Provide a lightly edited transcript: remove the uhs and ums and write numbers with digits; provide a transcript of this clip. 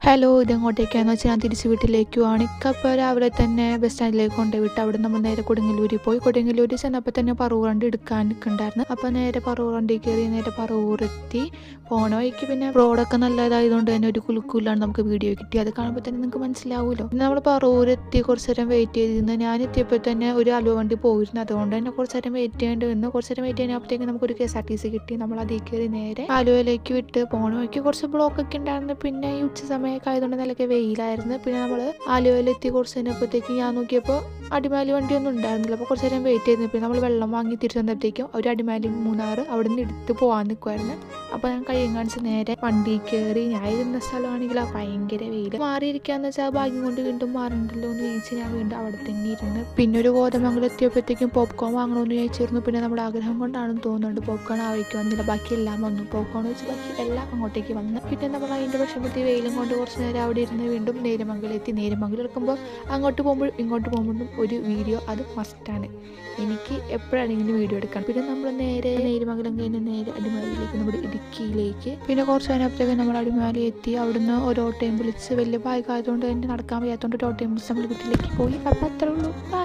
Hello, ഇതെങ്ങോട്ടേക്കാന്ന് വെച്ചാൽ ഞാൻ തിരിച്ച് വീട്ടിലേക്ക് പോവാണ്. ഇക്കപ്പോൾ രാവിലെ തന്നെ ബസ് സ്റ്റാൻഡിലേക്ക് കൊണ്ടുപോയിട്ട് അവിടെ നമ്മൾ നേരെ കൊടുങ്ങല്ലൂരിൽ പോയി. കൊടുങ്ങല്ലൂരിൽ ചെന്നപ്പോൾ തന്നെ പറവൂർ വണ്ടി എടുക്കാൻ നിൽക്കുന്നുണ്ടായിരുന്നു. അപ്പോൾ നേരെ പറവൂർ വണ്ടി കയറി നേരെ പറവൂരെത്തി. പോണ വഴിക്ക് പിന്നെ റോഡൊക്കെ നല്ലതായതുകൊണ്ട് തന്നെ ഒരു കുലുക്കൂലാണ് നമുക്ക് വീഡിയോ കിട്ടി. അത് കാണുമ്പോൾ തന്നെ നിങ്ങൾക്ക് മനസ്സിലാവുമല്ലോ. പിന്നെ നമ്മൾ പറവൂരെത്തി കുറച്ച് നേരം വെയിറ്റ് ചെയ്തിരുന്നു. ഞാൻ എത്തിയപ്പോൾ തന്നെ ഒരു ആലുവ വണ്ടി പോയിരുന്നു. അതുകൊണ്ട് തന്നെ കുറച്ച് നേരം വെയിറ്റ് ചെയ്യേണ്ടി വന്നു. കുറച്ച് നേരം വെയിറ്റ് ചെയ്യുമ്പോഴത്തേക്ക് നമുക്കൊരു KSRTC കിട്ടി. നമ്മൾ അതിൽ കയറി നേരെ ആലുവയിലേക്ക് വിട്ട്. പോണ വഴിക്ക് കുറച്ച് ബ്ലോക്കൊക്കെ ഉണ്ടായിരുന്നു. പിന്നെ ഈ ഉച്ച സമയം ആയതുകൊണ്ട് നല്ലൊക്കെ വെയിലായിരുന്നു. പിന്നെ നമ്മൾ ആലുവയിലെത്തി കുറച്ച് കഴിഞ്ഞപ്പോഴത്തേക്ക് ഞാൻ നോക്കിയപ്പോൾ അടിമാലി വണ്ടിയൊന്നും ഉണ്ടായിരുന്നില്ല. അപ്പോൾ കുറച്ച് നേരം വെയിറ്റ് ചെയ്തിരുന്നു. പിന്നെ നമ്മൾ വെള്ളം വാങ്ങി തിരിച്ചു വന്നപ്പോഴത്തേക്കും ഒരു അടിമാലി മൂന്നാർ അവിടെ നിന്ന് എടുത്ത് പോകാൻ നിൽക്കുമായിരുന്നു. അപ്പോൾ ഞാൻ കയ്യും കാണിച്ച് നേരെ വണ്ടി കയറി. ഞാൻ ഇരുന്ന സ്ഥലമാണെങ്കിൽ ഭയങ്കര വെയിൽ. മാറിയിരിക്കാന്ന് വെച്ചാൽ ഭാഗ്യം കൊണ്ട് വീണ്ടും മാറണ്ടല്ലോ എന്ന് ചോദിച്ച് ഞാൻ വീണ്ടും അവിടെ തന്നെ ഇരുന്ന്. പിന്നെ ഒരു കോതമംഗലം എത്തിയപ്പോഴത്തേക്കും പോപ്കോൺ വാങ്ങണമെന്ന് ചോദിച്ചിരുന്നു. പിന്നെ നമ്മുടെ ആഗ്രഹം കൊണ്ടാണെന്ന് തോന്നുന്നുണ്ട് പോപ്കോൺ ആവശ്യം വന്നില്ല. ബാക്കി എല്ലാം വന്നു. പോപ്കോൺ വെച്ച് ബാക്കി എല്ലാം അങ്ങോട്ടേക്ക് വന്നു. പിന്നെ നമ്മൾ അതിൻ്റെ വിഷമത്തിൽ വെയിലും കൊണ്ട് കുറച്ച് നേരം അവിടെ ഇരുന്ന് വീണ്ടും നേര്യമംഗലം എത്തി. നേര്യമംഗലം എടുക്കുമ്പോൾ അങ്ങോട്ട് പോകുമ്പോൾ ഇങ്ങോട്ട് പോകുമ്പോഴും ഒരു വീഡിയോ അത് മസ്റ്റാണ്. എനിക്ക് എപ്പോഴാണെങ്കിലും വീഡിയോ എടുക്കണം. പിന്നെ നമ്മൾ നേരെ നേര്യമംഗലം കഴിഞ്ഞ് നേരെ അടിമാലിയിലേക്ക്, നമ്മുടെ ഇടുക്കിയിലേക്ക്. പിന്നെ കുറച്ച് കഴിഞ്ഞപ്പോഴത്തേക്കും നമ്മൾ അടിമാലി എത്തി. അവിടുന്ന് ഒരു ഓട്ടോയും വിളിച്ച്, വലിയ ബാഗ് ആയതുകൊണ്ട് തന്നെ നടക്കാൻ വയ്യാത്തതുകൊണ്ട് ഒരു ഓട്ടോയും വിളിച്ച് നമ്മൾ വീട്ടിലേക്ക് പോയി. അപ്പം അത്രേ ഉള്ളൂ.